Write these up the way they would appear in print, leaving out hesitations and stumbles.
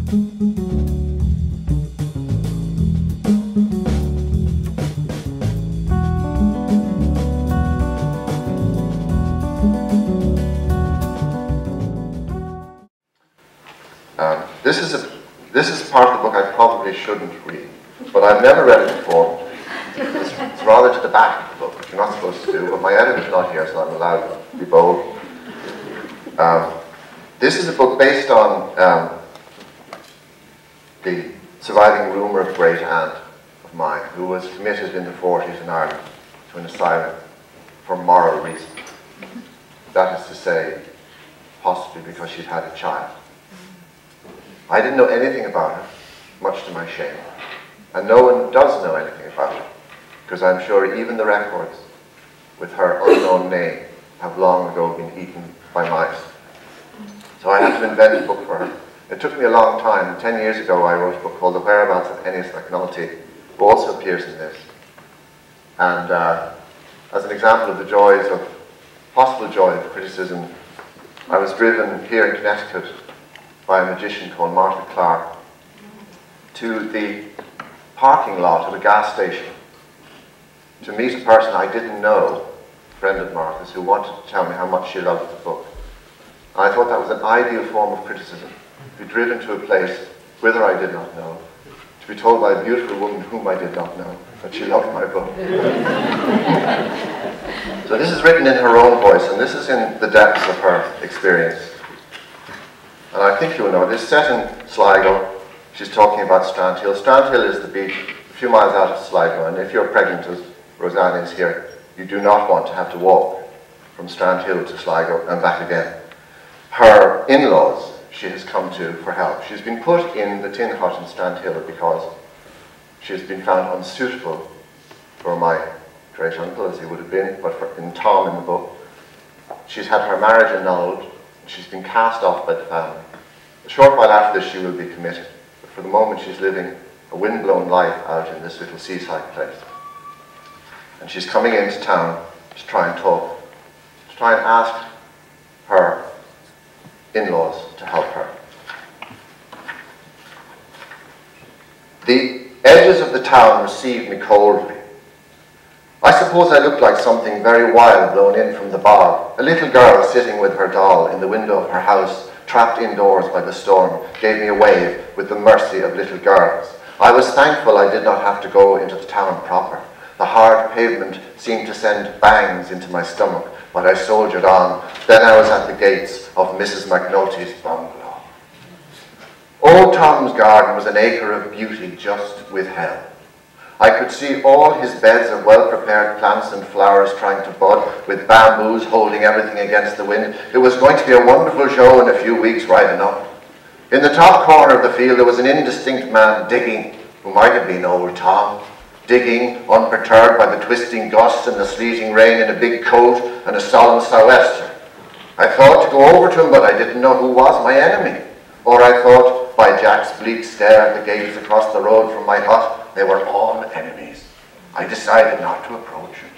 This is part of the book I probably shouldn't read, but I've never read it before. It's rather to the back of the book, which you're not supposed to do, but my editor's not here, so I'm allowed to be bold. This is a book based on the surviving rumour of a great aunt of mine who was committed in the 40s in Ireland to an asylum for moral reasons. That is to say, possibly because she'd had a child. I didn't know anything about her, much to my shame. And no one does know anything about her, because I'm sure even the records with her unknown name have long ago been eaten by mice. So I had to invent a book for her. It took me a long time. 10 years ago I wrote a book called The Whereabouts of Ennis McNulty, who also appears in this. And as an example of the joys of, possible joy of criticism, I was driven here in Connecticut by a magician called Martha Clark to the parking lot of a gas station to meet a person I didn't know, a friend of Martha's, who wanted to tell me how much she loved the book. And I thought that was an ideal form of criticism, to be driven to a place whither I did not know, to be told by a beautiful woman whom I did not know that she loved my book. So this is written in her own voice, and this is in the depths of her experience. And I think you'll know, this set in Sligo. She's talking about Strandhill. Strandhill is the beach a few miles out of Sligo, and if you're pregnant, as Roseanne is here, you do not want to have to walk from Strandhill to Sligo and back again. Her in-laws, she has come to for help. She's been put in the tin hut in Strandhill because she has been found unsuitable for my great uncle, as he would have been, but in Tom in the book. She's had her marriage annulled. She's been cast off by the family. A short while after this she will be committed, but for the moment she's living a windblown life out in this little seaside place. And she's coming into town to try and talk, to try and ask her in-laws to help her. The edges of the town received me coldly. I suppose I looked like something very wild blown in from the bog. A little girl sitting with her doll in the window of her house, trapped indoors by the storm, gave me a wave with the mercy of little girls. I was thankful I did not have to go into the town proper. The hard pavement seemed to send bangs into my stomach, but I soldiered on. Then I was at the gates of Mrs. McNulty's bungalow. Old Tom's garden was an acre of beauty just withheld. I could see all his beds of well-prepared plants and flowers trying to bud, with bamboos holding everything against the wind. It was going to be a wonderful show in a few weeks, right enough. In the top corner of the field there was an indistinct man digging, who might have been old Tom, digging, unperturbed by the twisting gusts and the sleeting rain, in a big coat and a solemn sou'wester. I thought to go over to him, but I didn't know who was my enemy. Or I thought, by Jack's bleak stare at the gables across the road from my hut, they were all enemies. I decided not to approach him.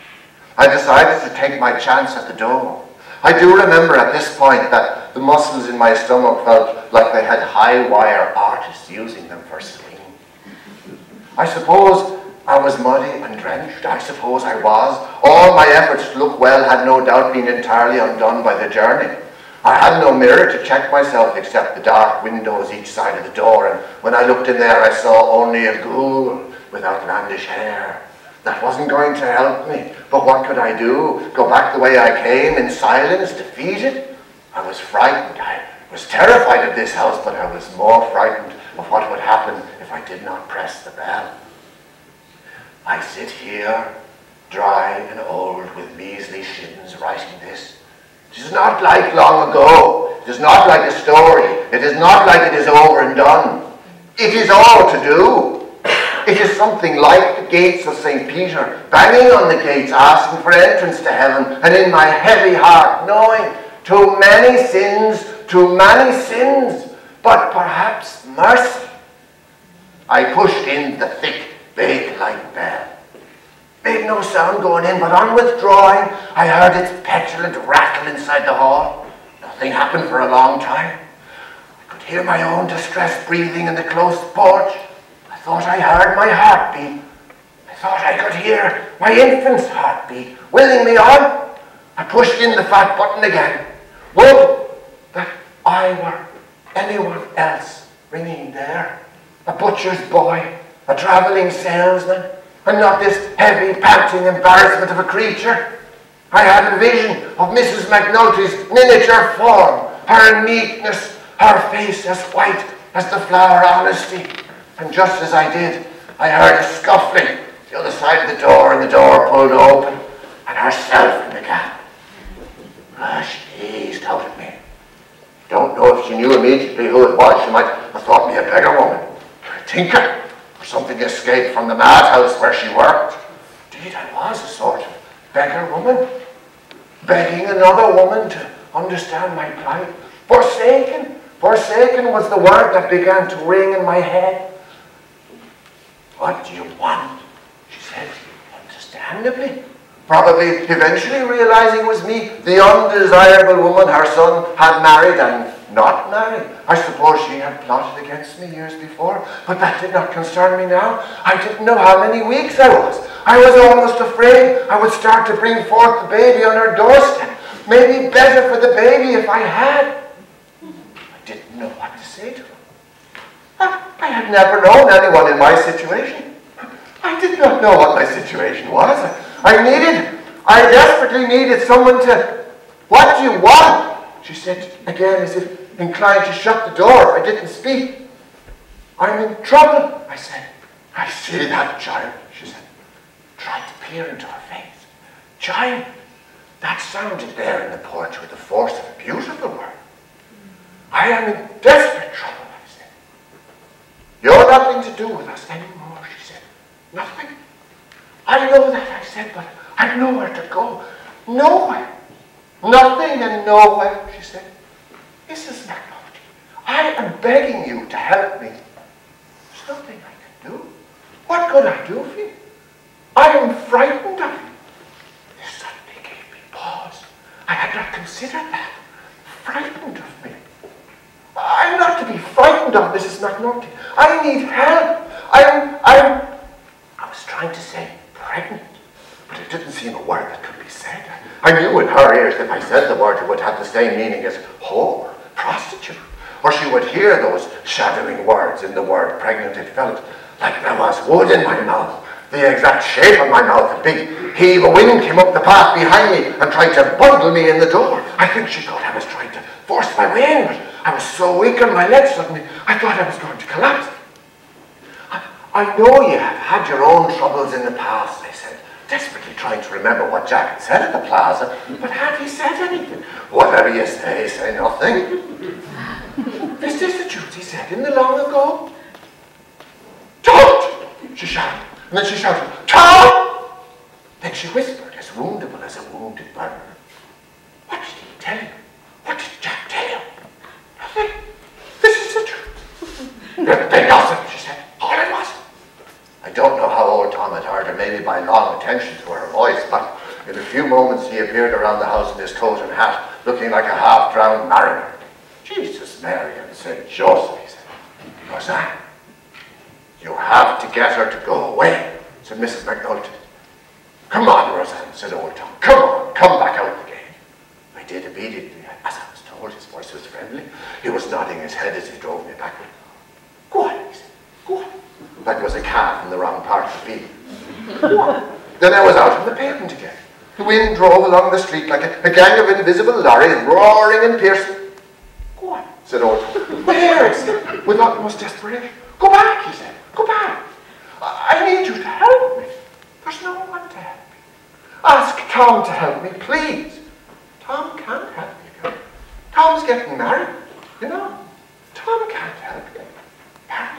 I decided to take my chance at the door. I do remember at this point that the muscles in my stomach felt like they had high-wire artists using them for swinging. I suppose I was muddy and drenched. I suppose I was. All my efforts to look well had no doubt been entirely undone by the journey. I had no mirror to check myself except the dark windows each side of the door, and when I looked in there I saw only a ghoul with outlandish hair. That wasn't going to help me, but what could I do? Go back the way I came in silence, defeated? I was frightened. I was terrified of this house, but I was more frightened of what would happen if I did not press the bell. I sit here, dry and old, with measly shins, writing this. It is not like long ago. It is not like a story. It is not like it is over and done. It is all to do. It is something like the gates of St. Peter, banging on the gates, asking for entrance to heaven, and in my heavy heart, knowing too many sins, but perhaps mercy. I pushed in the thick, bake-like bell. Made no sound going in, but on withdrawing, I heard its petulant rattle inside the hall. Nothing happened for a long time. I could hear my own distressed breathing in the close porch. I thought I heard my heartbeat. I thought I could hear my infant's heartbeat willing me on. I pushed in the fat button again. Would that I were anyone else ringing there. A butcher's boy, a travelling salesman, and not this heavy, panting embarrassment of a creature. I had a vision of Mrs. McNulty's miniature form, her neatness, her face as white as the flower honesty. And just as I did, I heard a scuffling the other side of the door, and the door pulled open, and herself in the gap. She gazed out at me. Don't know if she knew immediately who it was. She might have thought me a beggar woman, a tinker, or something escaped from the madhouse where she worked. Indeed, I was a sort of beggar woman, begging another woman to understand my plight. Forsaken, forsaken was the word that began to ring in my head. What do you want? She said, understandably. Probably eventually realizing it was me, the undesirable woman her son had married and not married. I suppose she had plotted against me years before, but that did not concern me now. I didn't know how many weeks I was. I was almost afraid I would start to bring forth the baby on her doorstep. Maybe better for the baby if I had. I didn't know what to say to her. I had never known anyone in my situation. I did not know what my situation was. I desperately needed someone to, what do you want? She said again, as if inclined to shut the door. I didn't speak. I'm in trouble, I said. I see that, child, she said. Tried to peer into her face. Child, that sounded there in the porch with the force of a beautiful word. I am in desperate trouble, I said. You're nothing to do with us anymore, she said. Nothing. I know that, I said, but I've nowhere to go. Nowhere. Nothing and nowhere, she said. Mrs. McNulty, I am begging you to help me. There's nothing I can do. What could I do for you? I am frightened of you. This suddenly gave me pause. I had not considered that. Frightened of me. I'm not to be frightened of, Mrs. McNulty. I need help. I was trying to say pregnant, but it didn't seem a word that could be said. I knew in her ears that if I said the word it would have the same meaning as whore, prostitute, or she would hear those shadowing words in the word pregnant. It felt like there was wood in my mouth, the exact shape of my mouth. A big heave of wind came up the path behind me and tried to bundle me in the door. I think she thought I was trying to force my way in, but I was so weak on my legs suddenly I thought I was going to collapse. I know you have had your own troubles in the past, I said, desperately trying to remember what Jack had said at the plaza, but had he said anything? Whatever you say nothing. Is this the truth he said in the long ago? Don't! She shouted, and then she shouted, Tom! Then she whispered, as woundable as a wounded bird. What did he tell you? What did Jack tell you? Nothing. This is the truth. Then nothing, she said. All it was. I don't know how old Tom had heard her, maybe by long attention to her voice, but in a few moments he appeared around the house in his coat and hat, looking like a half-drowned mariner. Jesus, Mary, and St. Joseph, he said. Roseanne, you have to get her to go away, said Mrs. McNulty. Come on, Roseanne, said old Tom. Come on, come back out again. I did obediently, as I was told. His voice was friendly. He was nodding his head as he drove me backward. Go on, he said. Go on. Like it was a calf in the wrong part of the field. Go on. Then I was out on the pavement again. The wind drove along the street like a gang of invisible lorries, roaring and piercing. Go on, said old Tom. Where? I said, with utmost desperation. Go back, he said. Go back. I need you to help me. There's no one to help me. Ask Tom to help me, please. Tom can't help me, girl. Tom's getting married, you know. Tom can't help me. Married.